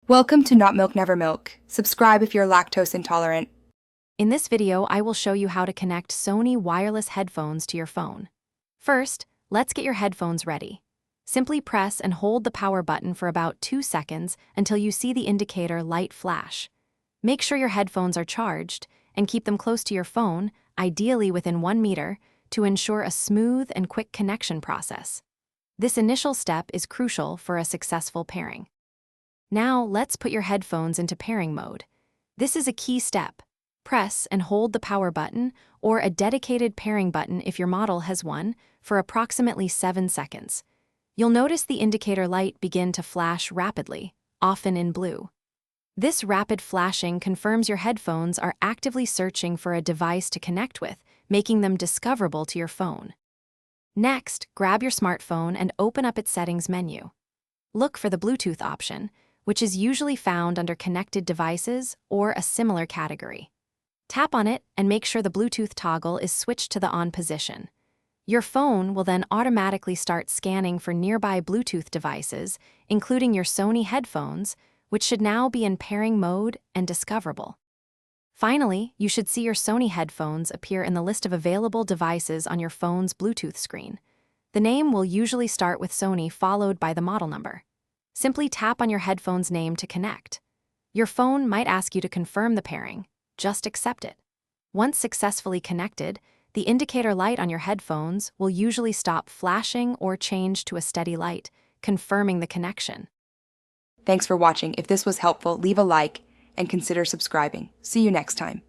Welcome to Not Milk Never Milk. Subscribe if you're lactose intolerant. In this video, I will show you how to connect Sony wireless headphones to your phone. First, let's get your headphones ready. Simply press and hold the power button for about 2 seconds until you see the indicator light flash. Make sure your headphones are charged and keep them close to your phone, ideally within 1 meter, to ensure a smooth and quick connection process. This initial step is crucial for a successful pairing. Now, let's put your headphones into pairing mode. This is a key step. Press and hold the power button, or a dedicated pairing button if your model has one, for approximately 7 seconds. You'll notice the indicator light begin to flash rapidly, often in blue. This rapid flashing confirms your headphones are actively searching for a device to connect with, making them discoverable to your phone. Next, grab your smartphone and open up its settings menu. Look for the Bluetooth option, which is usually found under Connected Devices or a similar category. Tap on it and make sure the Bluetooth toggle is switched to the on position. Your phone will then automatically start scanning for nearby Bluetooth devices, including your Sony headphones, which should now be in pairing mode and discoverable. Finally, you should see your Sony headphones appear in the list of available devices on your phone's Bluetooth screen. The name will usually start with Sony followed by the model number. Simply tap on your headphone's name to connect. Your phone might ask you to confirm the pairing. Just accept it. Once successfully connected, the indicator light on your headphones will usually stop flashing or change to a steady light, confirming the connection. Thanks for watching. If this was helpful, leave a like and consider subscribing. See you next time.